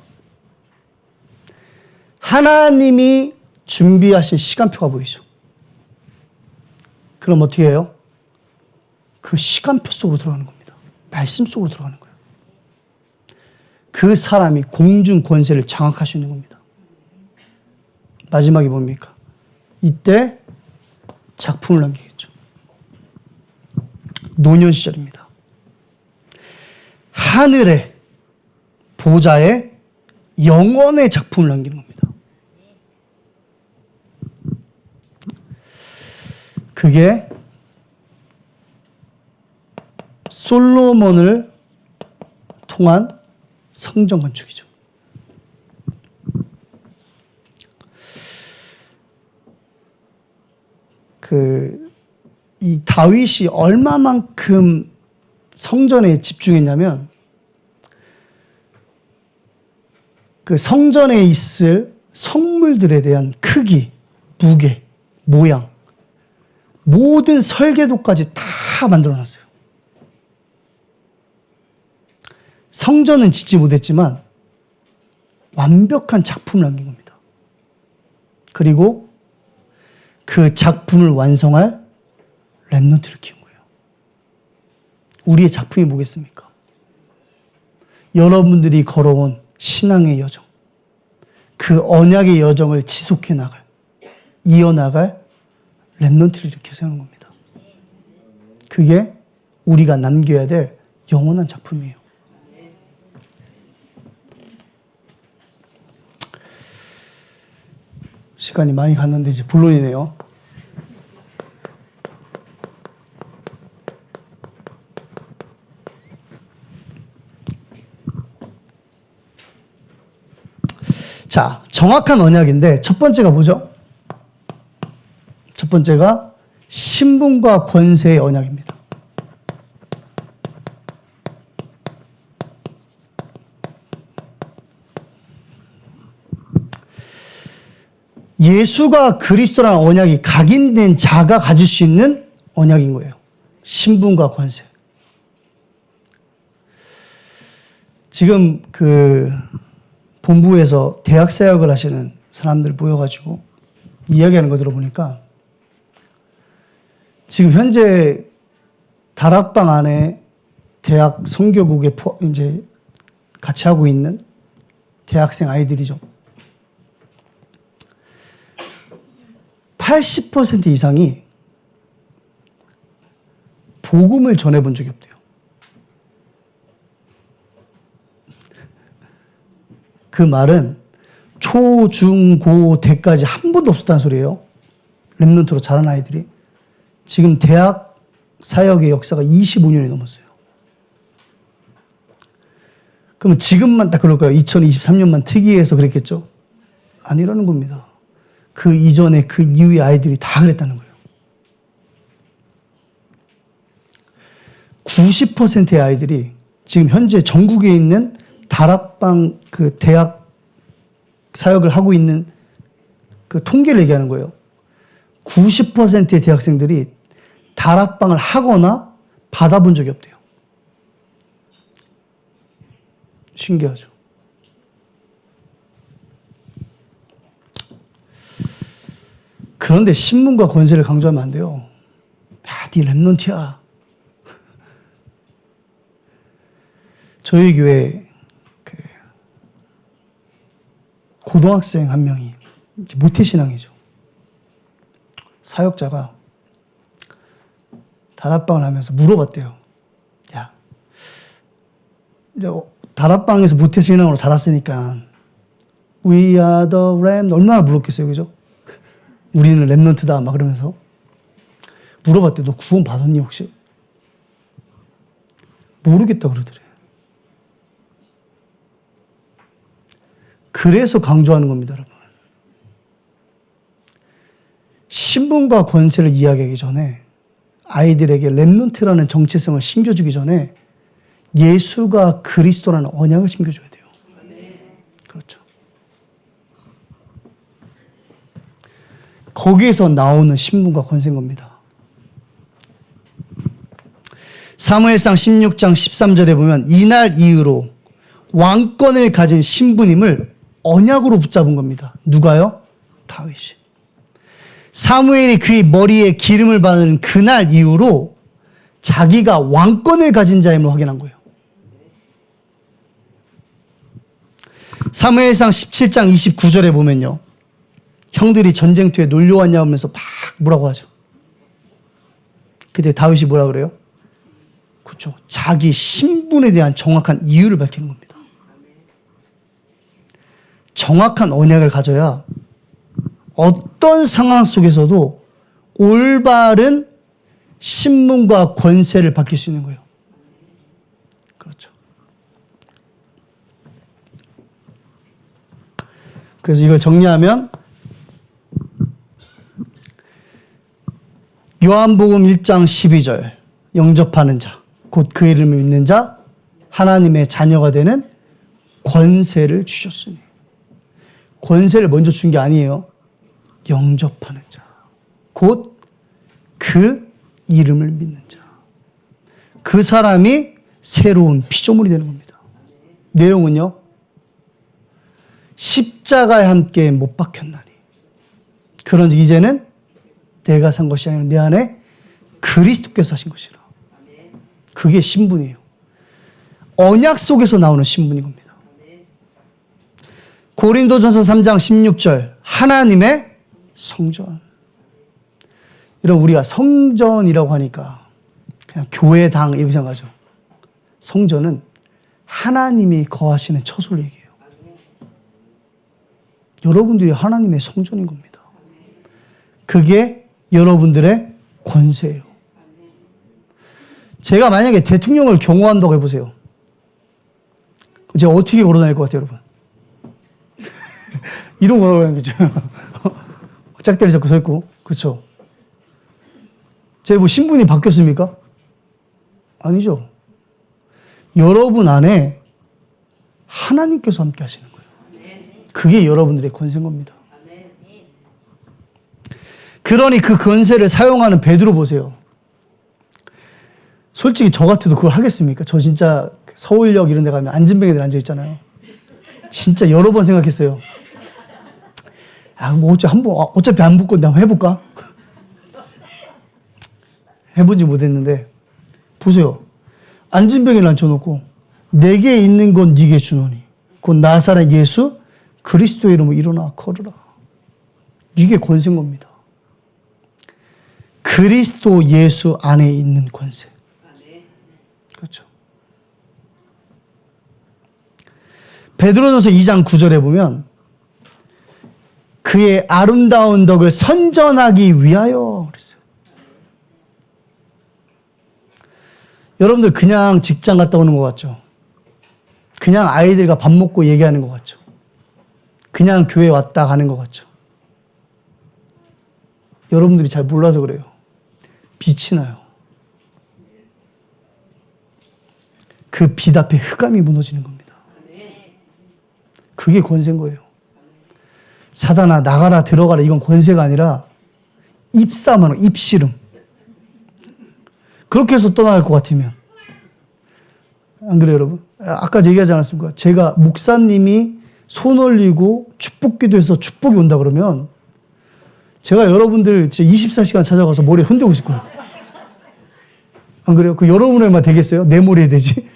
하나님이 준비하신 시간표가 보이죠. 그럼 어떻게 해요? 그 시간표 속으로 들어가는 겁니다. 말씀 속으로 들어가는 거예요. 그 사람이 공중 권세를 장악할 수 있는 겁니다. 마지막에 뭡니까? 이때 작품을 남기겠죠. 노년 시절입니다. 하늘의 보좌에 영원의 작품을 남기는 겁니다. 그게 솔로몬을 통한 성전 건축이죠. 이 다윗이 얼마만큼 성전에 집중했냐면 그 성전에 있을 성물들에 대한 크기, 무게, 모양, 모든 설계도까지 다 만들어 놨어요. 성전은 짓지 못했지만 완벽한 작품을 남긴 겁니다. 그리고 그 작품을 완성할 렘넌트를 키운 거예요. 우리의 작품이 뭐겠습니까? 여러분들이 걸어온 신앙의 여정, 그 언약의 여정을 지속해 나갈, 이어나갈 렘넌트를 이렇게 세우는 겁니다. 그게 우리가 남겨야 될 영원한 작품이에요. 시간이 많이 갔는데 이제 본론이네요. 자, 정확한 언약인데 첫 번째가 뭐죠? 첫 번째가 신분과 권세의 언약입니다. 예수가 그리스도라는 언약이 각인된 자가 가질 수 있는 언약인 거예요. 신분과 권세. 지금 본부에서 대학 사역을 하시는 사람들 모여가지고 이야기하는 거 들어보니까 지금 현재 다락방 안에 대학 선교국에 이제 같이 하고 있는 대학생 아이들이죠. 80% 이상이 복음을 전해본 적이 없대요. 그 말은 초, 중, 고, 대까지 한 번도 없었다는 소리예요. 렘넌트로 자란 아이들이. 지금 대학 사역의 역사가 25년이 넘었어요. 그럼 지금만 딱 그럴까요? 2023년만 특이해서 그랬겠죠? 아니라는 겁니다. 그 이전에 그 이후의 아이들이 다 그랬다는 거예요. 90%의 아이들이 지금 현재 전국에 있는 다락방 그 대학 사역을 하고 있는 그 통계를 얘기하는 거예요. 90%의 대학생들이 다락방을 하거나 받아본 적이 없대요. 신기하죠. 그런데 신분과 권세를 강조하면 안 돼요. 야, 네 렘넌트야. 저희 교회 고등학생 한 명이 모태신앙이죠. 사역자가 다락방을 하면서 물어봤대요. 야, 이제 다락방에서 모태신앙으로 자랐으니까 We are the ram 얼마나 물었겠어요, 그죠? 우리는 렘넌트다 막 그러면서 물어봤대. 너 구원 받았니 혹시? 모르겠다 그러더래. 그래서 강조하는 겁니다, 여러분. 신분과 권세를 이야기하기 전에 아이들에게 렘넌트라는 정체성을 심겨주기 전에 예수가 그리스도라는 언약을 심겨줘야 돼요. 그렇죠. 거기에서 나오는 신분과 권세인 겁니다. 사무엘상 16장 13절에 보면 이날 이후로 왕권을 가진 신부님을 언약으로 붙잡은 겁니다. 누가요? 다윗이. 사무엘이 그의 머리에 기름을 바르는 그날 이후로 자기가 왕권을 가진 자임을 확인한 거예요. 사무엘상 17장 29절에 보면요. 형들이 전쟁터에 놀려왔냐 하면서 막 뭐라고 하죠. 그때 다윗이 뭐라 그래요? 그렇죠. 자기 신분에 대한 정확한 이유를 밝히는 겁니다. 정확한 언약을 가져야 어떤 상황 속에서도 올바른 신분과 권세를 밝힐 수 있는 거예요. 그렇죠. 그래서 이걸 정리하면 요한복음 1장 12절 영접하는 자, 곧 그 이름을 믿는 자, 하나님의 자녀가 되는 권세를 주셨으니. 권세를 먼저 준 게 아니에요. 영접하는 자, 곧 그 이름을 믿는 자. 그 사람이 새로운 피조물이 되는 겁니다. 내용은요. 십자가에 함께 못 박혔나니. 그런즉 이제는 내가 산 것이 아니라 내 안에 그리스도께서 사신 것이라. 그게 신분이에요. 언약 속에서 나오는 신분인 겁니다. 고린도전서 3장 16절 하나님의 성전. 이런 우리가 성전이라고 하니까 그냥 교회당 이렇게 생각하죠. 성전은 하나님이 거하시는 처소를 얘기해요. 여러분들이 하나님의 성전인 겁니다. 그게 여러분들의 권세예요. 제가 만약에 대통령을 경호한다고 해보세요. 제가 어떻게 걸어다닐 것 같아요, 여러분? 이러고 걸어다니는 거죠. 짝다리 잡고 서 있고, 그렇죠? 제 뭐 신분이 바뀌었습니까? 아니죠. 여러분 안에 하나님께서 함께 하시는 거예요. 그게 여러분들의 권세인 겁니다. 그러니 그 권세를 사용하는 베드로 보세요. 솔직히 저 같아도 그걸 하겠습니까? 저 진짜 서울역 이런 데 가면 안진뱅이들 앉아 있잖아요. 진짜 여러 번 생각했어요. 뭐 어차피 안 붙고 한번 해볼까? 해보지 못했는데 보세요. 안진뱅이를 앉혀놓고 내게 있는 건 네게 주노니 곧 나사렛 예수 그리스도의 이름으로 일어나 걸으라. 이게 권세인 겁니다. 그리스도 예수 안에 있는 권세. 그렇죠. 베드로전서 2장 9절에 보면 그의 아름다운 덕을 선전하기 위하여 그랬어요. 여러분들 그냥 직장 갔다 오는 것 같죠? 그냥 아이들과 밥 먹고 얘기하는 것 같죠? 그냥 교회 왔다 가는 것 같죠? 여러분들이 잘 몰라서 그래요. 빛이 나요. 그 빛 앞에 흑암이 무너지는 겁니다. 그게 권세인 거예요. 사단아 나가라 들어가라 이건 권세가 아니라 입사만 입씨름. 그렇게 해서 떠나갈 것 같으면 안 그래요 여러분? 아까 얘기하지 않았습니까? 제가 목사님이 손 올리고 축복기도해서 축복이 온다 그러면 제가 여러분들 24시간 찾아가서 머리에 손대고 있을 거예요. 안 그래요? 그 여러분에만 되겠어요? 내 머리에 되지?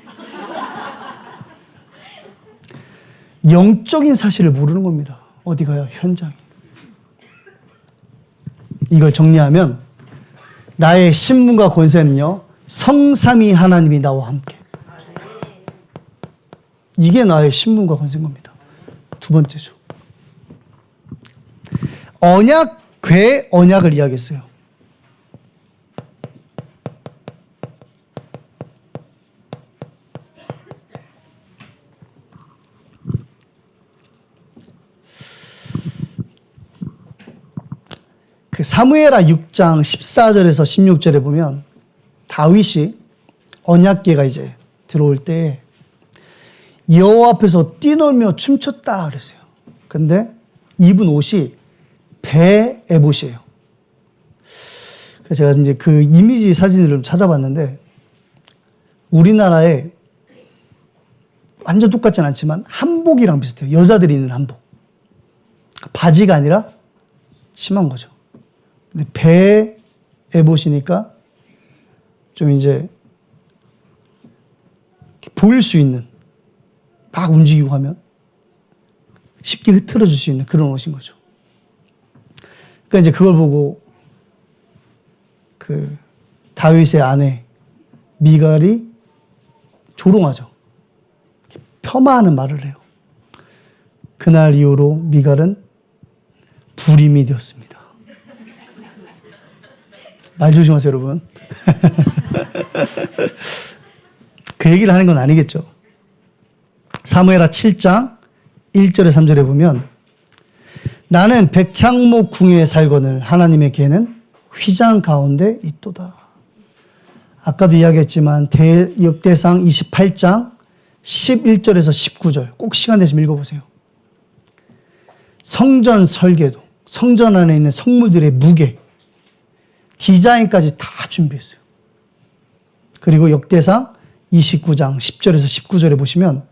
영적인 사실을 모르는 겁니다. 어디 가요? 현장에. 이걸 정리하면 나의 신분과 권세는요. 성삼위 하나님이 나와 함께. 이게 나의 신분과 권세인 겁니다. 두 번째죠. 언약, 괴 언약을 이야기했어요. 그 사무엘하 6장 14절에서 16절에 보면 다윗이 언약궤가 이제 들어올 때 여호와 앞에서 뛰놀며 춤췄다 그랬어요. 근데 입은 옷이 배 에봇이에요. 그래서 제가 이제 그 이미지 사진을 좀 찾아봤는데 우리나라에 완전 똑같진 않지만 한복이랑 비슷해요. 여자들이 입는 한복. 바지가 아니라 치마인 거죠. 근데 배 에봇이니까 좀 이제 보일 수 있는 막 움직이고 하면 쉽게 흐트러질 수 있는 그런 옷인 거죠. 그러니까 이제 그걸 보고 그 다윗의 아내 미갈이 조롱하죠. 폄하하는 말을 해요. 그날 이후로 미갈은 불임이 되었습니다. 말 조심하세요, 여러분. 그 얘기를 하는 건 아니겠죠. 사무엘하 7장 1절에 3절에 보면 나는 백향목 궁에 살거늘 하나님의 계는 휘장 가운데 있도다. 아까도 이야기했지만 역대상 28장 11절에서 19절 꼭 시간 되시면 읽어보세요. 성전 설계도, 성전 안에 있는 성물들의 무게, 디자인까지 다 준비했어요. 그리고 역대상 29장 10절에서 19절에 보시면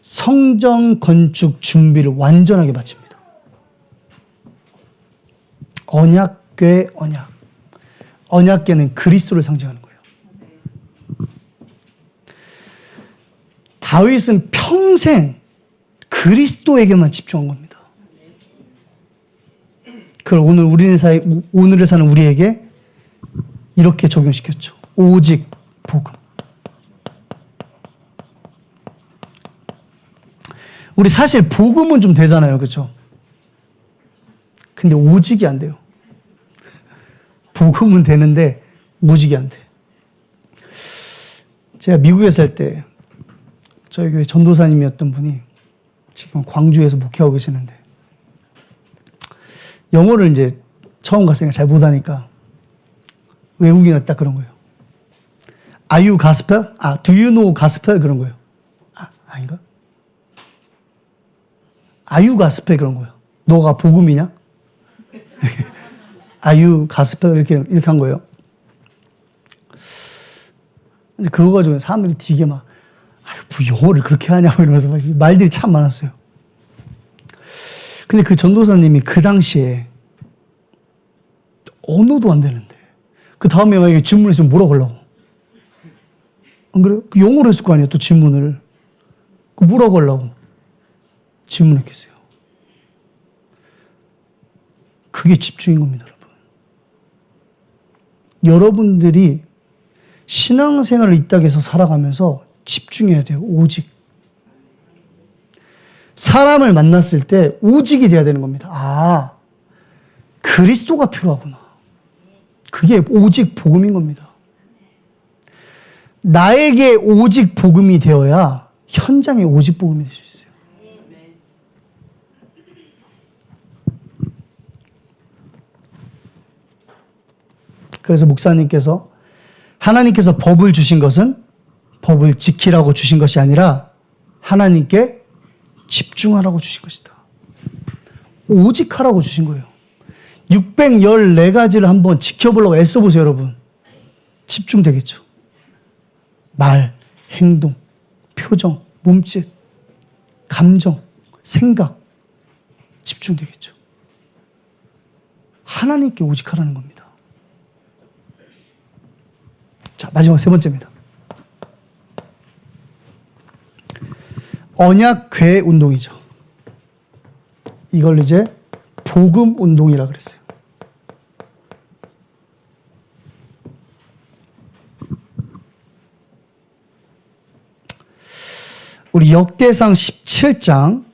성전 건축 준비를 완전하게 마칩니다. 언약궤 언약. 언약궤는 그리스도를 상징하는 거예요. 다윗은 평생 그리스도에게만 집중한 겁니다. 그걸 오늘에 사는 우리에게 이렇게 적용시켰죠. 오직 복음. 우리 사실 복음은 좀 되잖아요. 그렇죠? 근데 오직이 안 돼요. 복음은 되는데 오직이 안 돼. 제가 미국에 살 때 저희 교회 전도사님이었던 분이 지금 광주에서 목회하고 계시는데 영어를 이제 처음 갔으니까 잘 못하니까 외국인한테 딱 그런 거예요. Are you gospel? Do you know gospel? 그런 거예요. 아닌가? Are you gospel? 그런 거예요. 너가 복음이냐? Are you gospel? 이렇게 한 거예요. 그거 가지고 사람들이 되게 막, 뭐 영어를 그렇게 하냐고 이러면서 말들이 참 많았어요. 근데 그 전도사님이 그 당시에 언어도 안 되는데, 그 다음에 만약에 질문했으면 뭐라고 하려고? 안 그래요? 그 영어로 했을 거 아니에요, 또 질문을. 그 뭐라고 하려고? 질문했겠어요. 그게 집중인 겁니다, 여러분. 여러분들이 신앙생활을 이 땅에서 살아가면서 집중해야 돼요, 오직. 사람을 만났을 때 오직이 돼야 되는 겁니다. 그리스도가 필요하구나. 그게 오직 복음인 겁니다. 나에게 오직 복음이 되어야 현장에 오직 복음이 될 수 있어요. 그래서 목사님께서 하나님께서 법을 주신 것은 법을 지키라고 주신 것이 아니라 하나님께 집중하라고 주신 것이다. 오직 하라고 주신 거예요. 614가지를 한번 지켜보려고 애써보세요, 여러분. 집중되겠죠. 말, 행동, 표정, 몸짓, 감정, 생각. 집중되겠죠. 하나님께 오직 하라는 겁니다. 자, 마지막 세 번째입니다. 언약궤 운동이죠. 이걸 이제 복음 운동이라 그랬어요. 우리 역대상 17장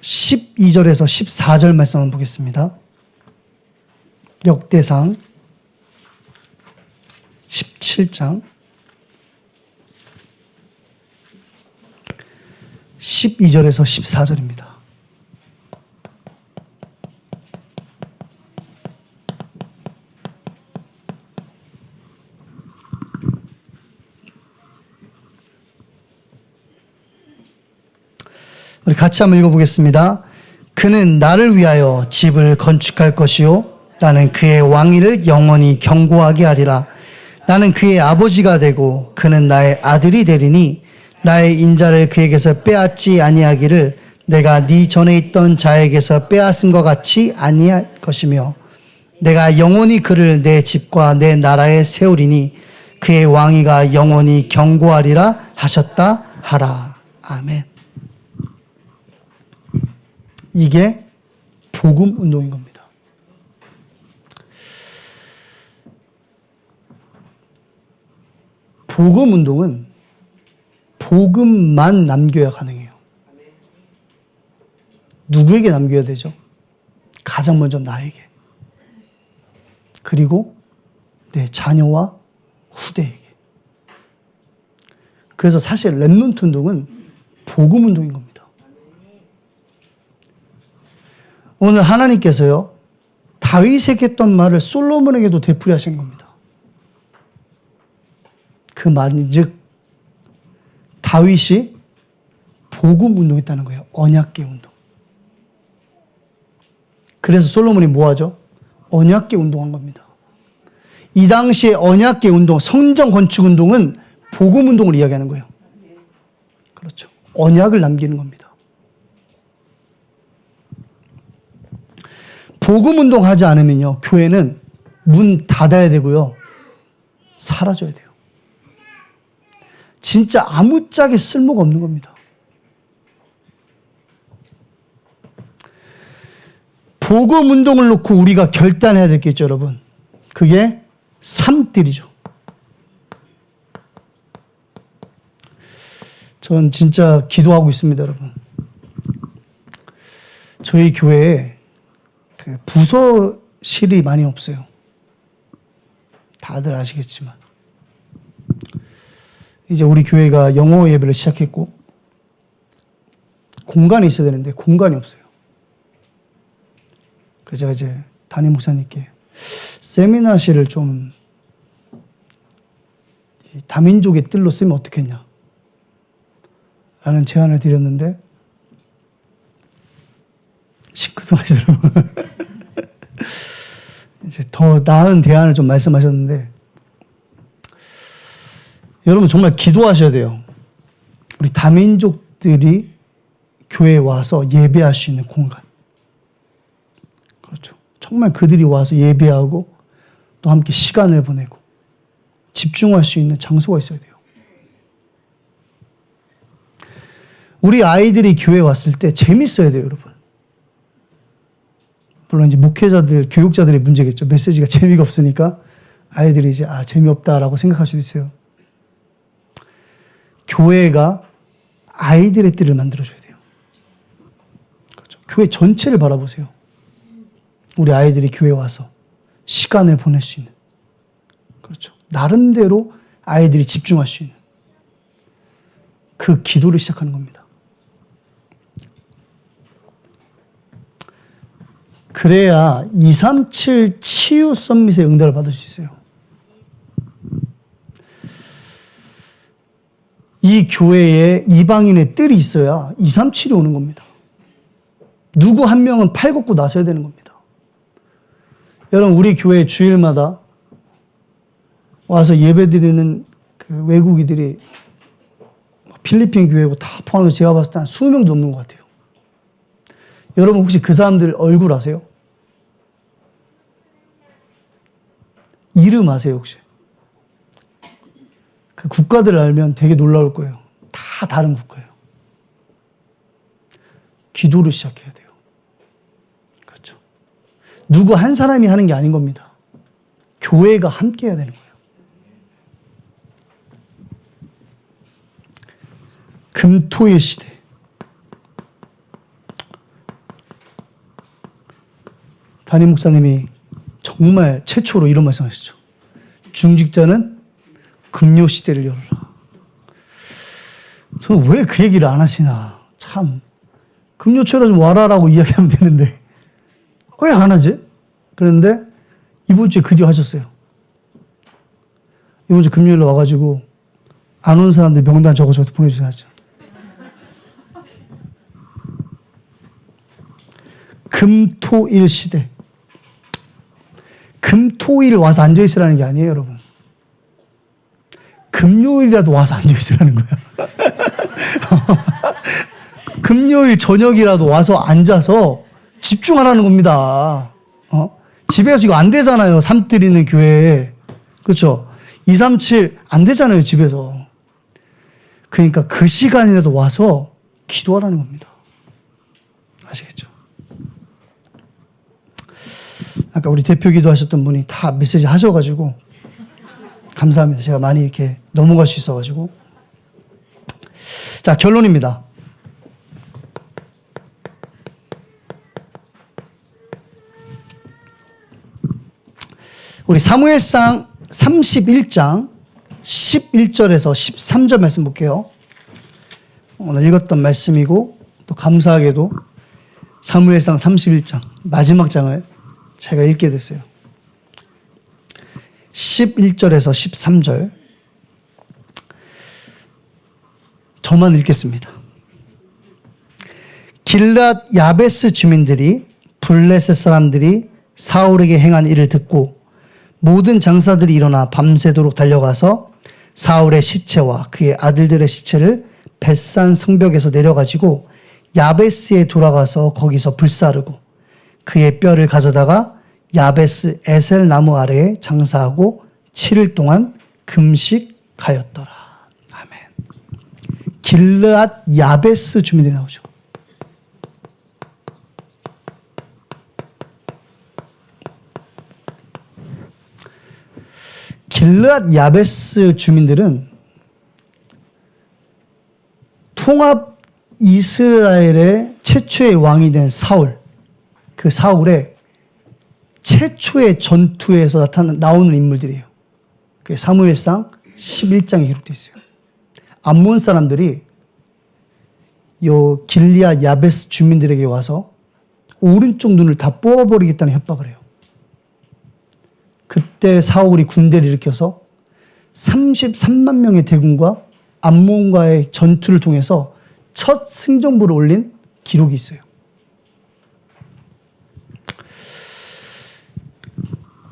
12절에서 14절 말씀 한번 보겠습니다. 역대상 17장 12절에서 14절입니다. 우리 같이 한번 읽어보겠습니다. 그는 나를 위하여 집을 건축할 것이요 나는 그의 왕위를 영원히 견고하게 하리라. 나는 그의 아버지가 되고 그는 나의 아들이 되리니 나의 인자를 그에게서 빼앗지 아니하기를 내가 네 전에 있던 자에게서 빼앗음과 같이 아니할 것이며 내가 영원히 그를 내 집과 내 나라에 세우리니 그의 왕위가 영원히 견고하리라 하셨다 하라. 아멘. 이게 복음 운동인 겁니다. 복음 운동은 복음만 남겨야 가능해요. 누구에게 남겨야 되죠? 가장 먼저 나에게. 그리고 내 자녀와 후대에게. 그래서 사실 렘넌트 운동은 복음 운동인 겁니다. 오늘 하나님께서요, 다윗에게 했던 말을 솔로몬에게도 되풀이하신 겁니다. 그 말은 즉 다윗이 복음 운동했다는 거예요. 언약궤 운동. 그래서 솔로몬이 뭐하죠? 언약궤 운동한 겁니다. 이 당시에 언약궤 운동, 성전 건축 운동은 복음 운동을 이야기하는 거예요. 그렇죠. 언약을 남기는 겁니다. 복음 운동 하지 않으면요, 교회는 문 닫아야 되고요, 사라져야 돼요. 진짜 아무짝에 쓸모가 없는 겁니다. 복음 운동을 놓고 우리가 결단해야 되겠죠, 여러분. 그게 삶들이죠. 전 진짜 기도하고 있습니다, 여러분. 저희 교회에 그 부서실이 많이 없어요. 다들 아시겠지만. 이제 우리 교회가 영어 예배를 시작했고, 공간이 있어야 되는데 공간이 없어요. 그래서 제가 이제 담임 목사님께 세미나실을 좀 다민족의 뜰로 쓰면 어떻겠냐 라는 제안을 드렸는데 시끄러워하시더라고요. 이제 더 나은 대안을 좀 말씀하셨는데, 여러분 정말 기도하셔야 돼요. 우리 다민족들이 교회에 와서 예배할 수 있는 공간. 그렇죠. 정말 그들이 와서 예배하고 또 함께 시간을 보내고 집중할 수 있는 장소가 있어야 돼요. 우리 아이들이 교회에 왔을 때 재밌어야 돼요, 여러분. 물론 이제 목회자들, 교육자들의 문제겠죠. 메시지가 재미가 없으니까 아이들이 이제 재미없다라고 생각할 수도 있어요. 교회가 아이들의 뜰을 만들어줘야 돼요. 그렇죠. 교회 전체를 바라보세요. 우리 아이들이 교회에 와서 시간을 보낼 수 있는. 그렇죠. 나름대로 아이들이 집중할 수 있는. 그 기도를 시작하는 겁니다. 그래야 237 치유 서밋의 응답을 받을 수 있어요. 이 교회에 이방인의 뜰이 있어야 237이 오는 겁니다. 누구 한 명은 팔 걷고 나서야 되는 겁니다. 여러분, 우리 교회 주일마다 와서 예배드리는 그 외국인들이 필리핀 교회고 다 포함해서 제가 봤을 때 한 20명도 넘는 것 같아요. 여러분 혹시 그 사람들 얼굴 아세요? 이름 아세요 혹시? 그 국가들을 알면 되게 놀라울 거예요. 다 다른 국가예요. 기도를 시작해야 돼요. 그렇죠. 누구 한 사람이 하는 게 아닌 겁니다. 교회가 함께 해야 되는 거예요. 금토일 시대. 담임 목사님이 정말 최초로 이런 말씀하셨죠. 중직자는 금요 시대를 열어라. 저는 왜 그 얘기를 안 하시나. 참. 금요초라 좀 와라라고 이야기하면 되는데 왜 안 하지? 그런데 이번 주에 드디어 하셨어요. 이번 주 금요일로 와가지고 안 온 사람들 명단 적어서 보내주셔야죠. 금토일 시대. 금토일 와서 앉아있으라는 게 아니에요, 여러분. 금요일이라도 와서 앉아있으라는 거야. 금요일 저녁이라도 와서 앉아서 집중하라는 겁니다. 집에서 이거 안 되잖아요. 삶들이는 교회에. 그렇죠? 237 안 되잖아요, 집에서. 그러니까 그 시간이라도 와서 기도하라는 겁니다. 아시겠죠? 아까 우리 대표 기도하셨던 분이 다 메시지 하셔가지고 감사합니다. 제가 많이 이렇게 넘어갈 수 있어가지고. 자, 결론입니다. 우리 사무엘상 31장 11절에서 13절 말씀 볼게요. 오늘 읽었던 말씀이고 또 감사하게도 사무엘상 31장 마지막 장을 제가 읽게 됐어요. 11절에서 13절 저만 읽겠습니다. 길앗 야베스 주민들이 블레셋 사람들이 사울에게 행한 일을 듣고 모든 장사들이 일어나 밤새도록 달려가서 사울의 시체와 그의 아들들의 시체를 벳산 성벽에서 내려가지고 야베스에 돌아가서 거기서 불사르고 그의 뼈를 가져다가 야베스 에셀 나무 아래에 장사하고 7일 동안 금식하였더라. 아멘. 길앗 야베스 주민들이 나오죠. 길앗 야베스 주민들은 통합 이스라엘의 최초의 왕이 된 사울, 그 사울의 최초의 전투에서 나오는 인물들이에요. 그게 사무엘상 11장에 기록되어 있어요. 암몬 사람들이 요 길리앗 야베스 주민들에게 와서 오른쪽 눈을 다 뽑아버리겠다는 협박을 해요. 그때 사울이 군대를 일으켜서 33만 명의 대군과 암몬과의 전투를 통해서 첫 승정보를 올린 기록이 있어요.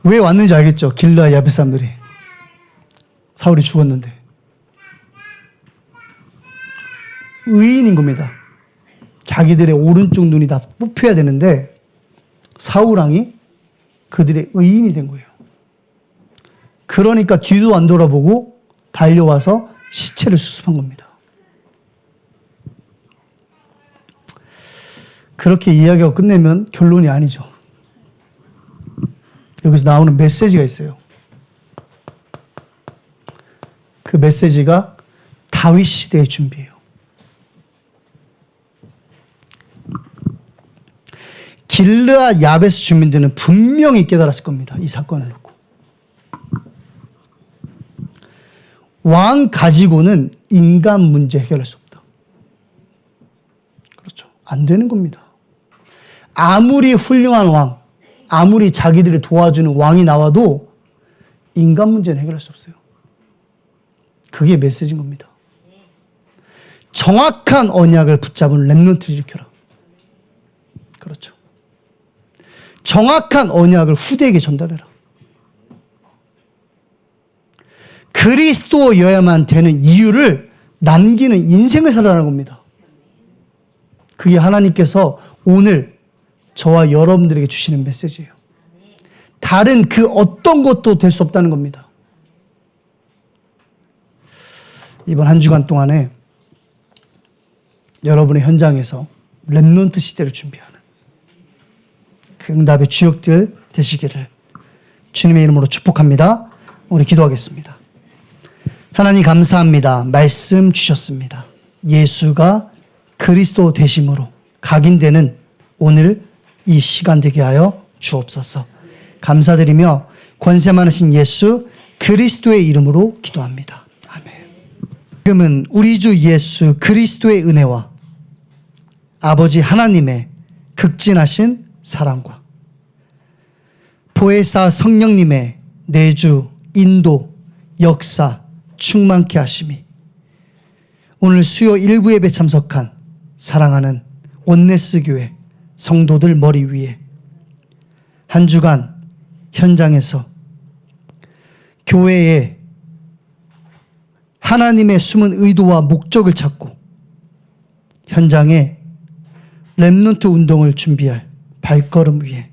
왜 왔는지 알겠죠? 길르앗 야베스 사람들이. 사울이 죽었는데. 의인인 겁니다. 자기들의 오른쪽 눈이 다 뽑혀야 되는데 사울 왕이 그들의 의인이 된 거예요. 그러니까 뒤도 안 돌아보고 달려와서 시체를 수습한 겁니다. 그렇게 이야기가 끝내면 결론이 아니죠. 여기서 나오는 메시지가 있어요. 그 메시지가 다윗 시대의 준비예요. 길르앗 야베스 주민들은 분명히 깨달았을 겁니다. 이 사건을 놓고. 왕 가지고는 인간 문제 해결할 수 없다. 그렇죠. 안 되는 겁니다. 아무리 훌륭한 왕, 아무리 자기들을 도와주는 왕이 나와도 인간 문제는 해결할 수 없어요. 그게 메시지인 겁니다. 정확한 언약을 붙잡은 렘넌트를 일으켜라. 그렇죠. 정확한 언약을 후대에게 전달해라. 그리스도여야만 되는 이유를 남기는 인생을 살아라는 겁니다. 그게 하나님께서 오늘 저와 여러분들에게 주시는 메시지예요. 다른 그 어떤 것도 될 수 없다는 겁니다. 이번 한 주간 동안에 여러분의 현장에서 렘넌트 시대를 준비하는 그 응답의 주역들 되시기를 주님의 이름으로 축복합니다. 우리 기도하겠습니다. 하나님 감사합니다. 말씀 주셨습니다. 예수가 그리스도 되심으로 각인되는 오늘 이 시간 되게 하여 주옵소서. 감사드리며 권세 많으신 예수 그리스도의 이름으로 기도합니다. 아멘. 지금은 우리 주 예수 그리스도의 은혜와 아버지 하나님의 극진하신 사랑과 보혜사 성령님의 내주, 인도, 역사, 충만케 하심이 오늘 수요 일부 예배 참석한 사랑하는 원네스 교회 성도들 머리 위에 한 주간 현장에서 교회에 하나님의 숨은 의도와 목적을 찾고 현장에 렘넌트 운동을 준비할 발걸음 위에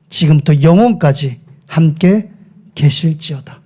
지금부터 영원까지 함께 계실지어다.